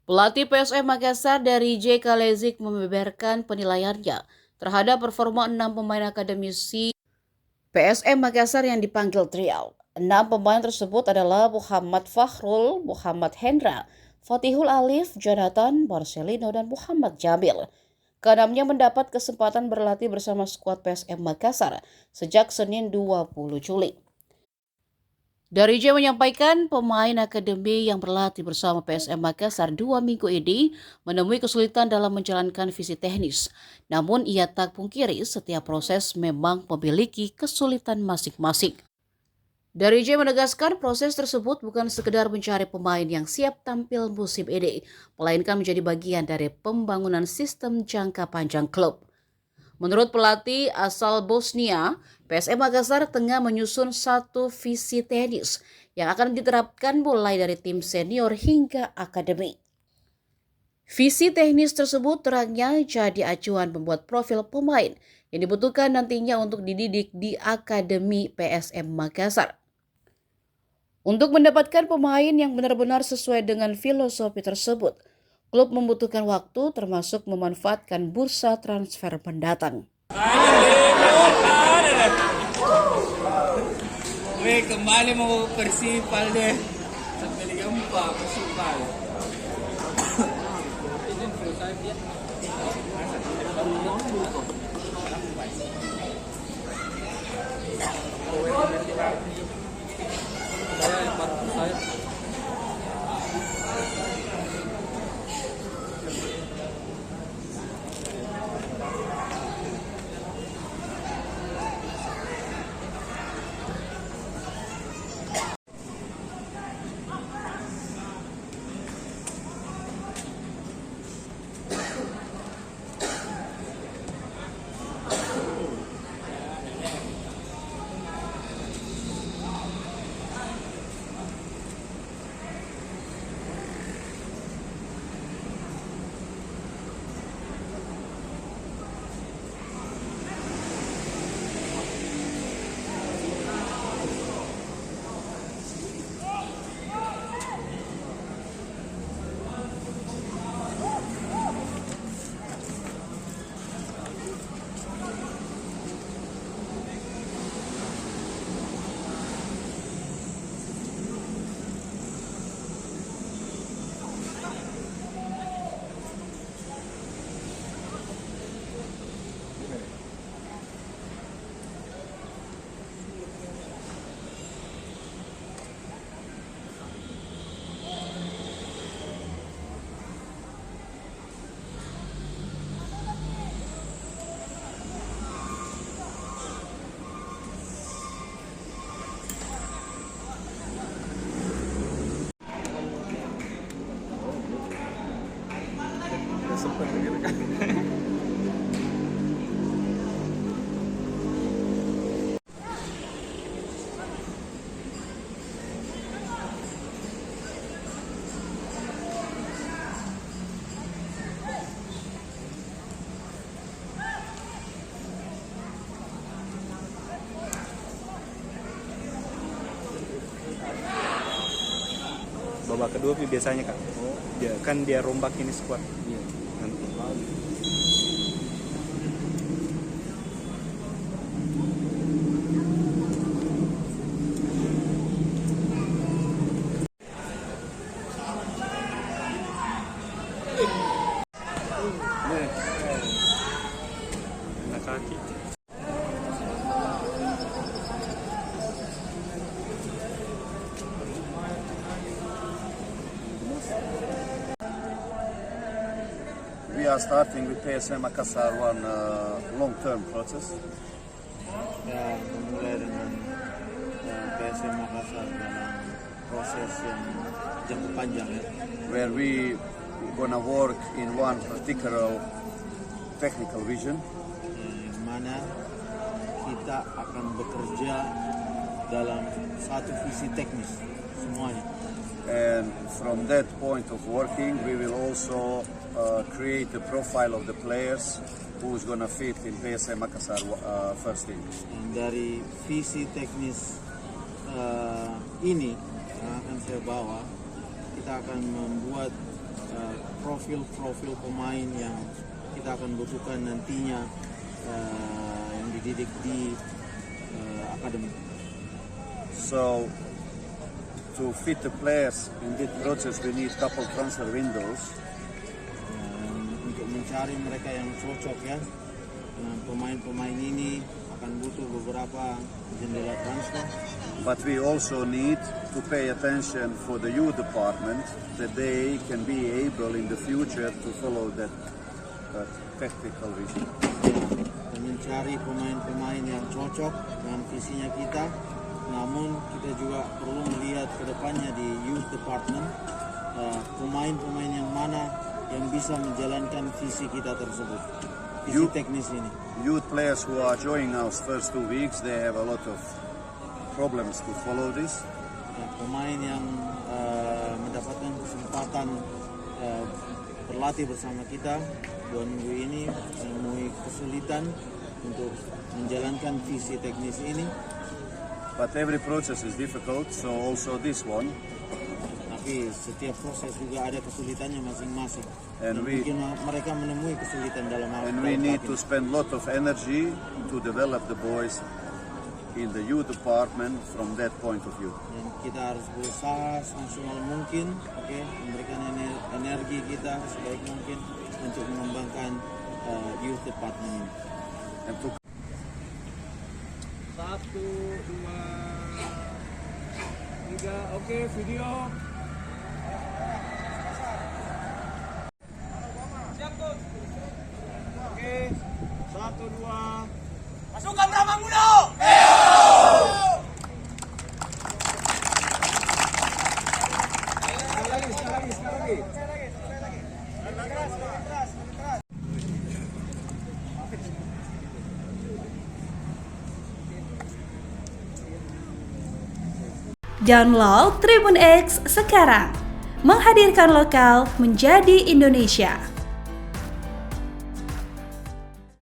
Pelatih PSM Makassar dari J. Kalezik membeberkan penilaiannya terhadap performa 6 pemain akademisi PSM Makassar yang dipanggil tryout. 6 pemain tersebut adalah Muhammad Fakhrul, Muhammad Hendra, Fatihul Alif, Jonathan, Marcelino, dan Muhammad Jamil. Keenamnya mendapat kesempatan berlatih bersama skuad PSM Makassar sejak Senin 20 Juli. Dari J menyampaikan pemain akademi yang berlatih bersama PSM Makassar 2 minggu ini menemui kesulitan dalam menjalankan visi teknis. Namun ia tak pungkiri setiap proses memang memiliki kesulitan masing-masing. Dari J menegaskan proses tersebut bukan sekedar mencari pemain yang siap tampil musim ini, melainkan menjadi bagian dari pembangunan sistem jangka panjang klub. Menurut pelatih asal Bosnia, PSM Makassar tengah menyusun satu visi tenis yang akan diterapkan mulai dari tim senior hingga akademi. Visi teknis tersebut terangnya jadi acuan membuat profil pemain yang dibutuhkan nantinya untuk dididik di Akademi PSM Makassar. Untuk mendapatkan pemain yang benar-benar sesuai dengan filosofi tersebut, klub membutuhkan waktu termasuk memanfaatkan bursa transfer mendatang. Kembali mau Persipal deh. Sampai Liga 4 Persipal. Babak kedua biasanya Kak. Dia rombak ini squad. Iya. Nanti. Kena kaki. We are starting with PSM Makassar one long-term process. Ya, memulai dengan PSM Makassar dalam proses yang jangka panjang ya. Where we gonna work in one particular technical vision. Yang mana kita akan bekerja dalam satu visi teknis semuanya. And from that point of working, we will also create the profile of the players who's gonna fit in PSM Makassar first team. Dan dari visi teknis ini yang akan saya bawa, kita akan membuat profil pemain yang kita akan butuhkan nantinya yang dididik di akademi. So to fit the players in this process, we need couple transfer windows. Untuk mencari mereka yang cocok ya dengan pemain-pemain ini akan butuh beberapa jendela transfer. But we also need to pay attention for the youth department that they can be able in the future to follow that tactical vision. Dan mencari pemain-pemain yang cocok dengan visinya kita. Namun kita juga perlu melihat ke depannya di youth department pemain-pemain yang mana yang bisa menjalankan visi kita tersebut. Visi teknis ini. Youth players who are joining us first 2 weeks, they have a lot of problems to follow this. Pemain yang mendapatkan kesempatan berlatih bersama kita 2 minggu ini menemui kesulitan untuk menjalankan visi teknis ini. But every process is difficult, so also this one. Tapi setiap proses juga ada kesulitannya masing-masing. And mungkin mereka menemui kesulitan dalam hal And we need to spend a lot of energy to develop the boys in the youth department from that point of view. Dan kita harus berusaha semaksimal mungkin, memberikan energi kita sebaik mungkin untuk mengembangkan youth department ini. And to 1, 2, 3, oke, video. Siap, Coach. Oke, 1, 2. Pasukan Bramanggono! Sekali lagi. Download Tribun X sekarang, menghadirkan lokal menjadi Indonesia.